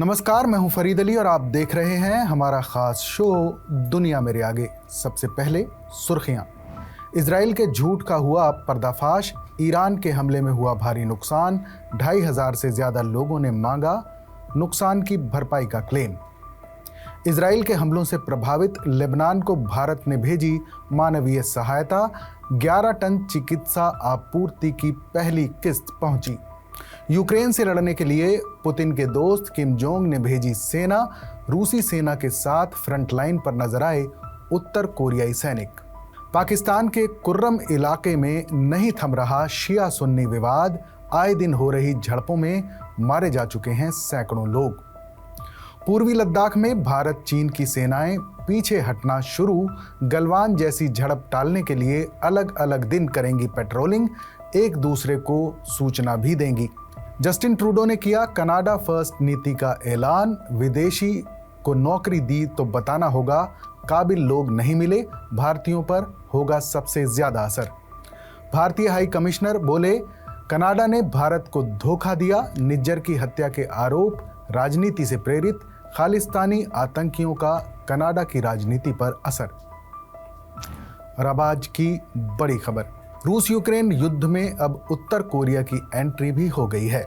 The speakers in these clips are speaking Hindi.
नमस्कार, मैं हूं फरीद अली और आप देख रहे हैं हमारा खास शो दुनिया मेरे आगे। सबसे पहले सुर्खियां। इजराइल के झूठ का हुआ पर्दाफाश, ईरान के हमले में हुआ भारी नुकसान, 2500 से ज्यादा लोगों ने मांगा नुकसान की भरपाई का क्लेम। इजराइल के हमलों से प्रभावित लेबनान को भारत ने भेजी मानवीय सहायता, 11 टन चिकित्सा आपूर्ति की पहली किस्त पहुंची। यूक्रेन से लड़ने के लिए पुतिन के दोस्त किम जोंग ने भेजी सेना, रूसी सेना के साथ फ्रंटलाइन पर नजर आए उत्तर कोरियाई सैनिक। पाकिस्तान के कुर्रम इलाके में नहीं थम रहा शिया सुन्नी विवाद, आए दिन हो रही झड़पों में मारे जा चुके हैं सैकड़ों लोग। पूर्वी लद्दाख में भारत चीन की सेनाएं पीछे हटना शुरू, गलवान जैसी झड़प टालने के लिए अलग अलग दिन करेंगी पेट्रोलिंग, एक दूसरे को सूचना भी देंगी। जस्टिन ट्रूडो ने किया कनाडा फर्स्ट नीति का ऐलान, विदेशी को नौकरी दी तो बताना होगा काबिल लोग नहीं मिले, भारतीयों पर होगा सबसे ज्यादा असर। भारतीय हाई कमिश्नर बोले कनाडा ने भारत को धोखा दिया, निज्जर की हत्या के आरोप राजनीति से प्रेरित, खालिस्तानी आतंकियों का कनाडा की राजनीति पर असर। और अब आज की बड़ी खबर, रूस यूक्रेन युद्ध में अब उत्तर कोरिया की एंट्री भी हो गई है।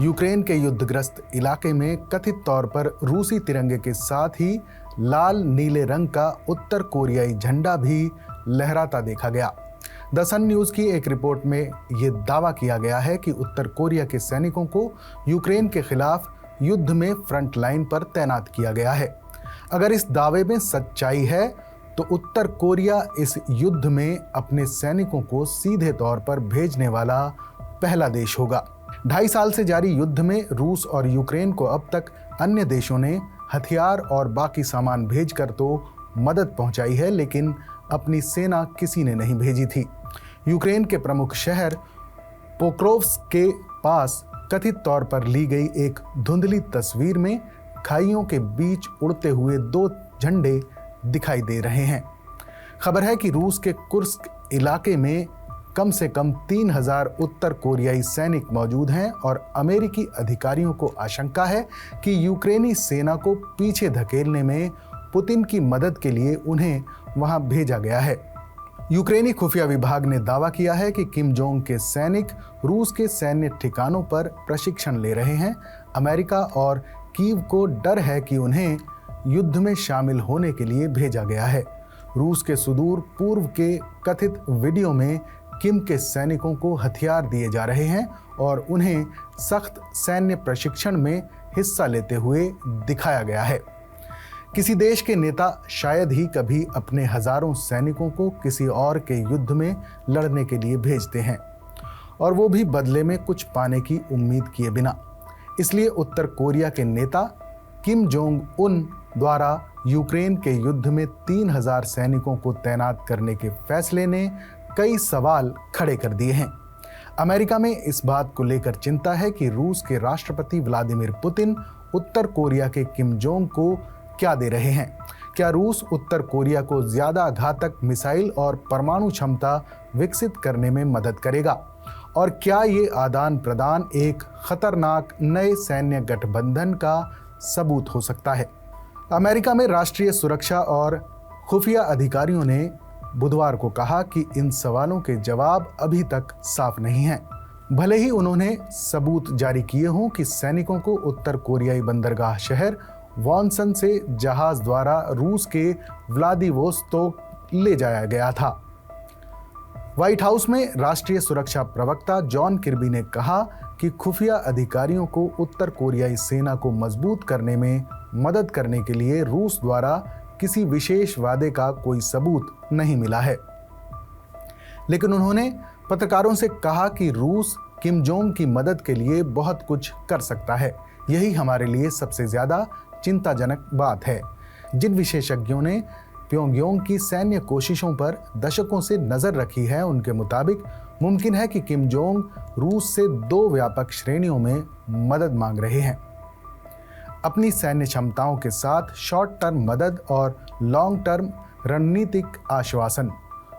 यूक्रेन के युद्धग्रस्त इलाके में कथित तौर पर रूसी तिरंगे के साथ ही लाल नीले रंग का उत्तर कोरियाई झंडा भी लहराता देखा गया। द सन न्यूज़ की एक रिपोर्ट में ये दावा किया गया है कि उत्तर कोरिया के सैनिकों को यूक्रेन के खिलाफ युद्ध में फ्रंट लाइन पर तैनात किया गया है। अगर इस दावे में सच्चाई है तो उत्तर कोरिया इस युद्ध में अपने सैनिकों को सीधे तौर पर भेजने वाला पहला देश होगा। 2.5 साल से जारी युद्ध में रूस और यूक्रेन को अब तक अन्य देशों ने हथियार और बाकी सामान भेजकर तो मदद पहुंचाई है, लेकिन अपनी सेना किसी ने नहीं भेजी थी। यूक्रेन के प्रमुख शहर पोक्रोव्स्क के पास कथित तौर पर ली गई एक धुंधली तस्वीर में खाइयों के बीच उड़ते हुए 2 झंडे दिखाई दे रहे हैं। खबर है कि रूस के कुर्स्क इलाके में कम से कम 3000 उत्तर कोरियाई सैनिक मौजूद हैं और अमेरिकी अधिकारियों को आशंका है कि यूक्रेनी सेना को पीछे धकेलने में पुतिन की मदद के लिए उन्हें वहां भेजा गया है। यूक्रेनी खुफिया विभाग ने दावा किया है कि किम जोंग के सैनिक रूस के सैन्य ठिकानों पर प्रशिक्षण ले रहे हैं। अमेरिका और कीव को डर है कि उन्हें युद्ध में शामिल होने के लिए भेजा गया है। रूस के सुदूर पूर्व के कथित वीडियो में किम के सैनिकों को हथियार दिए जा रहे हैं और उन्हें सख्त सैन्य प्रशिक्षण में हिस्सा लेते हुए दिखाया गया है। किसी देश के नेता शायद ही कभी अपने हजारों सैनिकों को किसी और के युद्ध में लड़ने के लिए भेजते हैं, और वो भी बदले में कुछ पाने की उम्मीद किए बिना। इसलिए उत्तर कोरिया के नेता किम जोंग उन द्वारा यूक्रेन के युद्ध में 3000 सैनिकों को तैनात करने के फैसले ने कई सवाल खड़े कर दिए हैं। अमेरिका में इस बात को लेकर चिंता है कि रूस के राष्ट्रपति व्लादिमीर पुतिन उत्तर कोरिया के किम जोंग को क्या दे रहे हैं। क्या रूस उत्तर कोरिया को ज्यादा घातक मिसाइल और परमाणु क्षमता विकसित करने में मदद करेगा? और क्या ये आदान प्रदान एक खतरनाक नए सैन्य गठबंधन का सबूत हो सकता है? अमेरिका में राष्ट्रीय सुरक्षा और खुफिया अधिकारियों ने बुधवार को कहा कि इन सवालों के जवाब अभी तक साफ नहीं हैं। भले ही उन्होंने सबूत जारी किए हों कि सैनिकों को उत्तर कोरियाई बंदरगाह शहर वॉनसन से जहाज द्वारा रूस के व्लादिवोस्तोक ले जाया गया था। व्हाइट हाउस में राष्ट्रीय सुरक्षा प्रवक्ता जॉन किर्बी ने कहा कि खुफिया अधिकारियों को उत्तर कोरियाई सेना को मजबूत करने में मदद करने के लिए रूस द्वारा किसी विशेष वादे का कोई सबूत नहीं मिला है। लेकिन उन्होंने पत्रकारों से कहा कि रूस किम जोंग की मदद के लिए बहुत कुछ कर सकता है। यही हमारे लिए सबसे ज्यादा चिंताजनक बात है। जिन विशेषज्ञों ने प्योंगयांग की सैन्य कोशिशों पर दशकों से नजर रखी है, उनके मुताबिक मुमकिन है कि किम जोंग रूस से 2 व्यापक श्रेणियों में मदद मांग रहे हैं। अपनी सैन्य क्षमताओं के साथ शॉर्ट टर्म मदद और लॉन्ग टर्म रणनीतिक आश्वासन,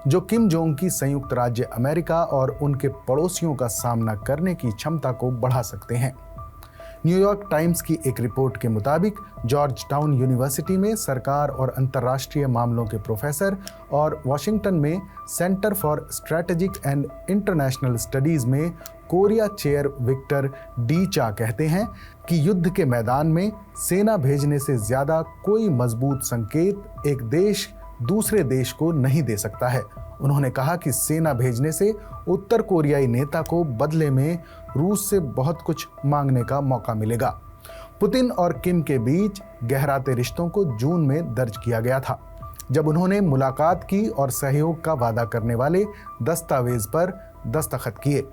जो किम जोंग की संयुक्त राज्य अमेरिका और उनके पड़ोसियों का सामना करने की क्षमता को बढ़ा सकते हैं। न्यूयॉर्क टाइम्स की एक रिपोर्ट के मुताबिक जॉर्ज टाउन यूनिवर्सिटी में सरकार और अंतर्राष्ट्रीय मामलों के प्रोफेसर और वॉशिंगटन में centre for strategic and international studies में कोरिया चेयर विक्टर डी चा कहते हैं कि युद्ध के मैदान में सेना भेजने से ज्यादा कोई मजबूत संकेत एक देश दूसरे देश को नहीं दे सकता है। उन्होंने कहा कि सेना भेजने से उत्तर कोरियाई नेता को बदले में रूस से बहुत कुछ मांगने का मौका मिलेगा। पुतिन और किम के बीच गहराते रिश्तों को जून में दर्ज किया गया था, जब उन्होंने मुलाकात की और सहयोग का वादा करने वाले दस्तावेज पर दस्तखत किए।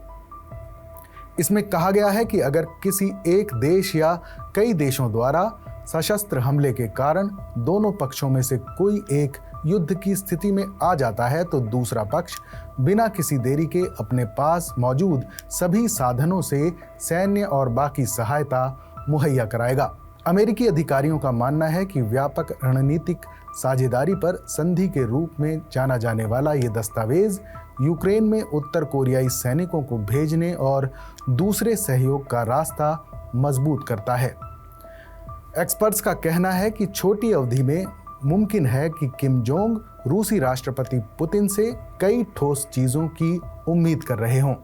इसमें कहा गया है कि अगर किसी एक देश या कई देशों द्वारा सशस्त्र हमले के कारण दोनों पक्षों में से कोई एक युद्ध की स्थिति में आ जाता है तो दूसरा पक्ष बिना किसी देरी के अपने पास मौजूद सभी साधनों से सैन्य और बाकी सहायता मुहैया कराएगा। अमेरिकी अधिकारियों का मानना है कि व्यापक रणनीतिक साझेदारी पर संधि के रूप में जाना जाने वाला ये दस्तावेज यूक्रेन में उत्तर कोरियाई सैनिकों को भेजने और दूसरे सहयोग का रास्ता मजबूत करता है। एक्सपर्ट्स का कहना है कि छोटी अवधि में मुमकिन है कि किम जोंग रूसी राष्ट्रपति पुतिन से कई ठोस चीजों की उम्मीद कर रहे हों।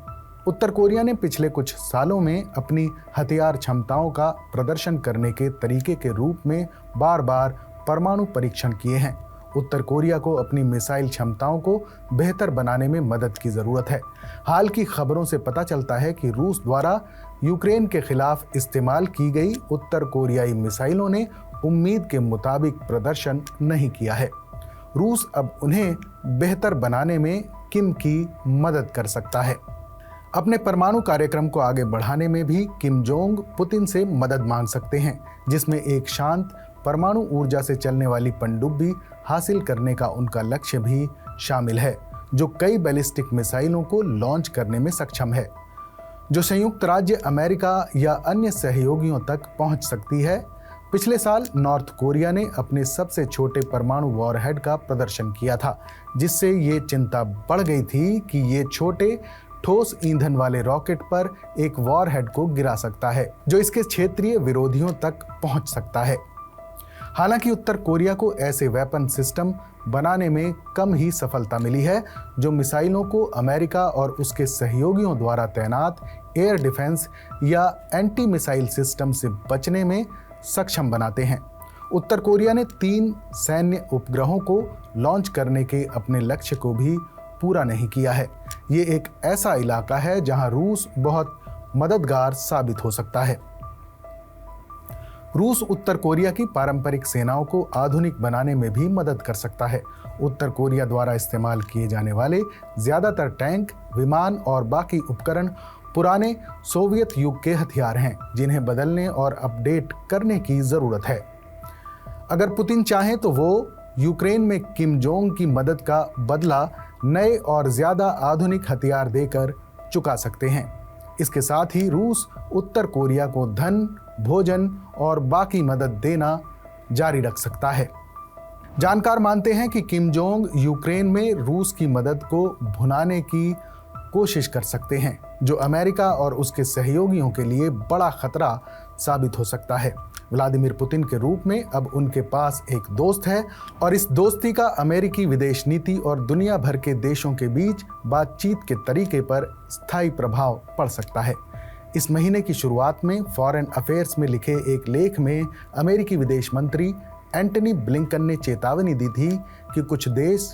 उत्तर कोरिया ने पिछले कुछ सालों में अपनी हथियार क्षमताओं का प्रदर्शन करने के तरीके के रूप में बार बार परमाणु परीक्षण किए हैं। उत्तर कोरिया को अपनी मिसाइल क्षमताओं को बेहतर बनाने में मदद की जरूरत है। हाल की खबरों से पता चलता है कि रूस द्वारा यूक्रेन के खिलाफ इस्तेमाल की गई उत्तर कोरियाई मिसाइलों ने उम्मीद के मुताबिक प्रदर्शन नहीं किया है। रूस अब उन्हें बेहतर बनाने में किम की मदद कर सकता है। अपने परमाणु कार्यक्रम को आगे बढ़ाने में भी किम जोंग पुतिन से मदद मांग सकते हैं, जिसमें एक शांत परमाणु ऊर्जा से चलने वाली पनडुब्बी हासिल करने का उनका लक्ष्य भी शामिल है, जो कई बैलिस्टिक मिसाइलों को लॉन्च करने में सक्षम है, जो संयुक्त राज्य अमेरिका या अन्य सहयोगियों तक पहुंच सकती है। पिछले साल नॉर्थ कोरिया ने अपने सबसे छोटे परमाणु वॉरहेड का प्रदर्शन किया था, जिससे ये चिंता बढ़ गई थी कि ये छोटे ठोस ईंधन वाले रॉकेट पर एक वॉरहेड को गिरा सकता है, जो इसके क्षेत्रीय विरोधियों तक पहुंच सकता है। हालांकि उत्तर कोरिया को ऐसे वेपन सिस्टम बनाने में कम ही सफलता मिली है, जो मिसाइलों को अमेरिका और उसके सहयोगियों द्वारा तैनात एयर डिफेंस या एंटी मिसाइल सिस्टम से बचने में सक्षम बनाते हैं। उत्तर कोरिया ने 3 सैन्य उपग्रहों को लॉन्च करने के अपने लक्ष्य को भी पूरा नहीं किया है। ये एक ऐसा इलाका है जहां रूस बहुत मददगार साबित हो सकता है। रूस उत्तर कोरिया की पारंपरिक सेनाओं को आधुनिक बनाने में भी मदद कर सकता है। उत्तर कोरिया द्वारा इस्तेमाल किए जाने वाले ज्यादातर टैंक, विमान और बाकी उपकरण पुराने सोवियत युग के हथियार हैं, जिन्हें बदलने और अपडेट करने की जरूरत है। अगर पुतिन चाहें तो वो यूक्रेन में किम जोंग की मदद का बदला नए और ज्यादा आधुनिक हथियार देकर चुका सकते हैं। इसके साथ ही रूस उत्तर कोरिया को धन, भोजन और बाकी मदद देना जारी रख सकता है। जानकार मानते हैं कि किम जोंग यूक्रेन में रूस की मदद को भुनाने की कोशिश कर सकते हैं, जो अमेरिका और उसके सहयोगियों के लिए बड़ा खतरा साबित हो सकता है। व्लादिमीर पुतिन के रूप में अब उनके पास एक दोस्त है और इस दोस्ती का अमेरिकी विदेश नीति और दुनिया भर के देशों के बीच बातचीत के तरीके पर स्थायी प्रभाव पड़ सकता है। इस महीने की शुरुआत में फॉरेन अफेयर्स में लिखे एक लेख में अमेरिकी विदेश मंत्री एंटनी ब्लिंकन ने चेतावनी दी थी कि कुछ देश,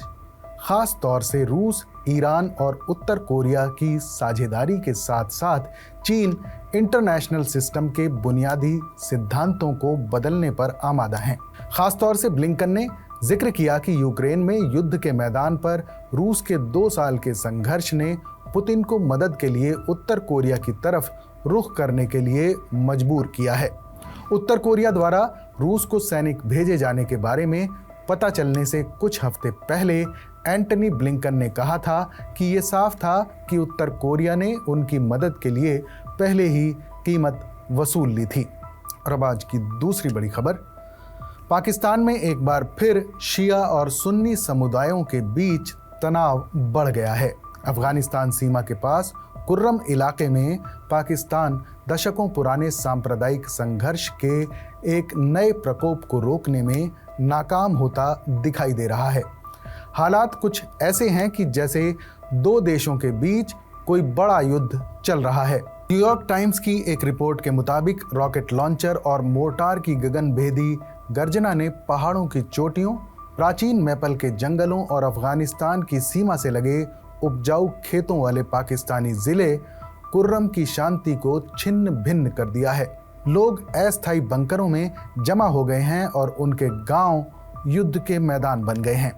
खास तौर से रूस, ईरान और उत्तर कोरिया की साझेदारी के साथ साथ चीन, इंटरनेशनल सिस्टम के बुनियादी सिद्धांतों को बदलने पर आमादा हैं। खास तौर से ब्लिंकन ने जिक्र किया कि यूक्रेन में युद्ध के मैदान पर रूस के 2 साल के संघर्ष ने पुतिन को मदद के लिए उत्तर कोरिया की तरफ रुख करने के लिए मजबूर किया है। उत्तर कोरिया द्वारा रूस को सैनिक भेजे जाने के बारे में पता चलने से कुछ हफ्ते पहले एंटनी ब्लिंकन ने कहा था कि ये साफ था कि उत्तर कोरिया ने उनकी मदद के लिए पहले ही कीमत वसूल ली थी। और अब आज की दूसरी बड़ी खबर, पाकिस्तान में एक बार फिर शिया और सुन्नी समुदायों के बीच तनाव बढ़ गया है। अफगानिस्तान सीमा के पास कुर्रम इलाके में पाकिस्तान दशकों पुराने सांप्रदायिक संघर्ष के एक नए प्रकोप को रोकने में नाकाम होता दिखाई दे रहा है। हालात कुछ ऐसे हैं कि जैसे दो देशों के बीच कोई बड़ा युद्ध चल रहा है। न्यूयॉर्क टाइम्स की एक रिपोर्ट के मुताबिक रॉकेट लॉन्चर और मोर्टार की गगनभेदी गर्जना ने पहाड़ों की चोटियों, प्राचीन मैपल के जंगलों और अफगानिस्तान की सीमा से लगे उपजाऊ खेतों वाले पाकिस्तानी जिले कुर्रम की शांति को छिन्न भिन्न कर दिया है। लोग अस्थायी बंकरों में जमा हो गए हैं और उनके गांव युद्ध के मैदान बन गए हैं।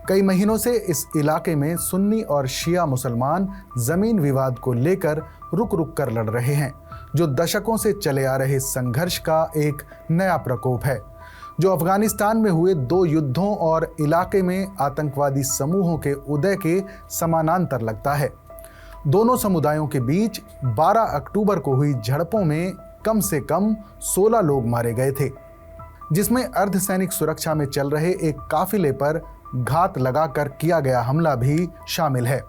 कई महीनों से इस इलाके में सुन्नी और शिया मुसलमान जमीन विवाद को लेकर रुक रुक कर लड़ रहे हैं, जो दशकों से चले आ रहे संघर्ष का एक नया प्रकोप है, जो अफगानिस्तान में हुए दो युद्धों और इलाके में आतंकवादी समूहों के उदय के समानांतर लगता है। दोनों समुदायों के बीच 12 अक्टूबर को हुई झड़पों में कम से कम 16 लोग मारे गए थे, जिसमें अर्धसैनिक सुरक्षा में चल रहे एक काफिले पर घात लगाकर किया गया हमला भी शामिल है।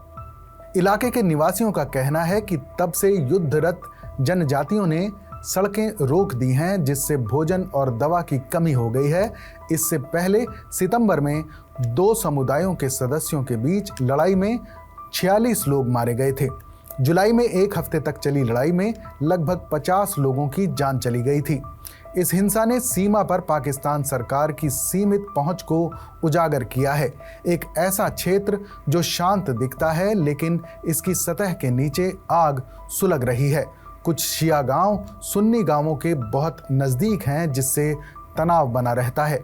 इलाके के निवासियों का कहना है कि तब से युद्धरत जनजातियों ने सड़कें रोक दी हैं, जिससे भोजन और दवा की कमी हो गई है। इससे पहले सितंबर में दो समुदायों के सदस्यों के बीच लड़ाई में 46 लोग मारे गए थे। जुलाई में एक हफ्ते तक चली लड़ाई में लगभग 50 लोगों की जान चली गई थी। इस हिंसा ने सीमा पर पाकिस्तान सरकार की सीमित पहुंच को उजागर किया है। एक ऐसा क्षेत्र जो शांत दिखता है, लेकिन इसकी सतह के नीचे आग सुलग रही है। कुछ शिया गांव सुन्नी गांवों के बहुत नज़दीक हैं, जिससे तनाव बना रहता है।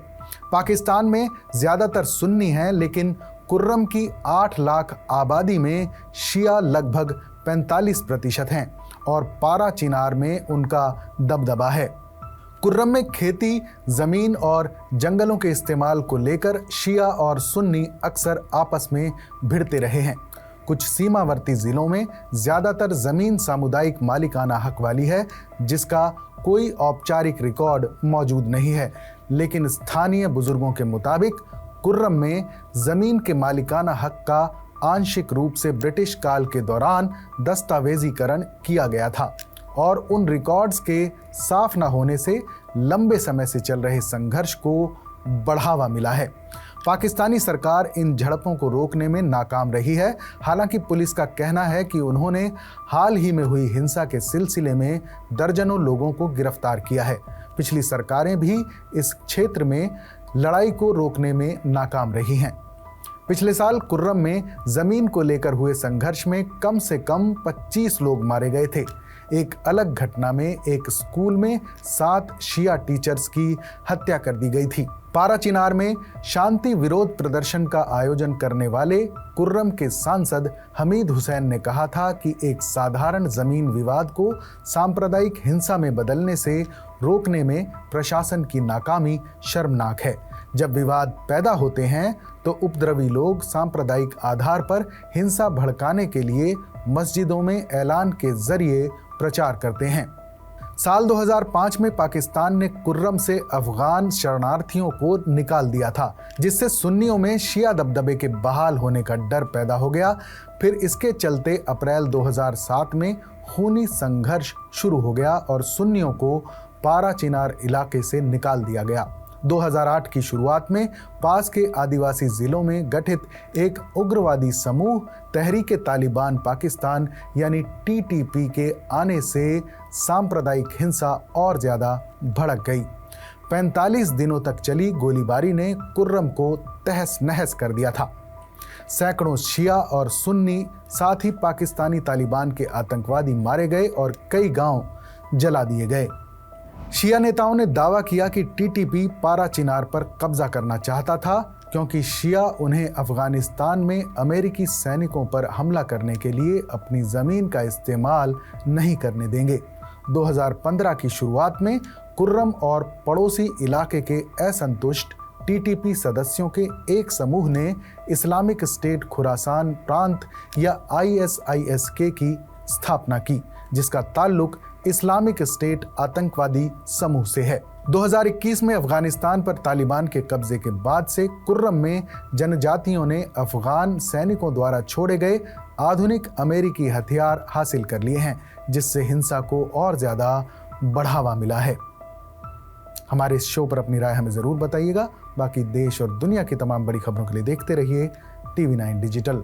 पाकिस्तान में ज़्यादातर सुन्नी हैं, लेकिन कुर्रम की 8 लाख आबादी में शिया लगभग 45% हैं और पारा चिनार में उनका दबदबा है। कुर्रम में खेती, ज़मीन और जंगलों के इस्तेमाल को लेकर शिया और सुन्नी अक्सर आपस में भिड़ते रहे हैं। कुछ सीमावर्ती ज़िलों में ज़्यादातर ज़मीन सामुदायिक मालिकाना हक वाली है, जिसका कोई औपचारिक रिकॉर्ड मौजूद नहीं है, लेकिन स्थानीय बुजुर्गों के मुताबिक कुर्रम में ज़मीन के मालिकाना हक का आंशिक रूप से ब्रिटिश काल के दौरान दस्तावेजीकरण किया गया था और उन रिकॉर्ड्स के साफ न होने से लंबे समय से चल रहे संघर्ष को बढ़ावा मिला है। पाकिस्तानी सरकार इन झड़पों को रोकने में नाकाम रही है। हालांकि पुलिस का कहना है कि उन्होंने हाल ही में हुई हिंसा के सिलसिले में दर्जनों लोगों को गिरफ्तार किया है। पिछली सरकारें भी इस क्षेत्र में लड़ाई को रोकने में नाकाम रही हैं। पिछले साल कुर्रम में जमीन को लेकर हुए संघर्ष में कम से कम 25 लोग मारे गए थे। एक अलग घटना में एक स्कूल में 7 शिया टीचर्स की हत्या कर दी गई थी। पारा चिनार में शांति विरोध प्रदर्शन का आयोजन करने वाले कुर्रम के सांसद हमीद हुसैन ने कहा था कि एक साधारण जमीन विवाद को सांप्रदायिक हिंसा में बदलने से रोकने में प्रशासन की नाकामी शर्मनाक है। जब विवाद पैदा होते हैं तो उपद्रवी लोग सांप्रदायिक आधार पर हिंसा भड़काने के लिए मस्जिदों में ऐलान के जरिए प्रचार करते हैं। साल 2005 में पाकिस्तान ने कुर्रम से अफगान शरणार्थियों को निकाल दिया था, जिससे सुन्नियों में शिया दबदबे के बहाल होने का डर पैदा हो गया। फिर इसके चलते अप्रैल 2007 में खूनी संघर्ष शुरू हो गया और सुन्नियों को पारा चिनार इलाके से निकाल दिया गया। 2008 की शुरुआत में पास के आदिवासी जिलों में गठित एक उग्रवादी समूह तहरीक तालिबान पाकिस्तान यानी TTP के आने से सांप्रदायिक हिंसा और ज़्यादा भड़क गई। 45 दिनों तक चली गोलीबारी ने कुर्रम को तहस नहस कर दिया था। सैकड़ों शिया और सुन्नी साथ ही पाकिस्तानी तालिबान के आतंकवादी मारे गए और कई गांव जला दिए गए। शिया नेताओं ने दावा किया कि TTP पारा चिनार पर कब्जा करना चाहता था, क्योंकि शिया उन्हें अफगानिस्तान में अमेरिकी सैनिकों पर हमला करने के लिए अपनी ज़मीन का इस्तेमाल नहीं करने देंगे। 2015 की शुरुआत में कुर्रम और पड़ोसी इलाके के असंतुष्ट TTP सदस्यों के एक समूह ने इस्लामिक स्टेट खुरासान प्रांत या ISIS-K की स्थापना की, जिसका ताल्लुक इस्लामिक स्टेट आतंकवादी समूह से है। 2021 में अफगानिस्तान पर तालिबान के कब्जे के बाद से कुर्रम में जनजातियों ने अफगान सैनिकों द्वारा छोड़े गए आधुनिक अमेरिकी हथियार हासिल कर लिए हैं, जिससे हिंसा को और ज़्यादा बढ़ावा मिला है। हमारे इस शो पर अपनी राय हमें ज़रूर बताइएगा। बाकी देश और दुनिया की तमाम बड़ी खबरों के लिए देखते रहिए TV9 डिजिटल।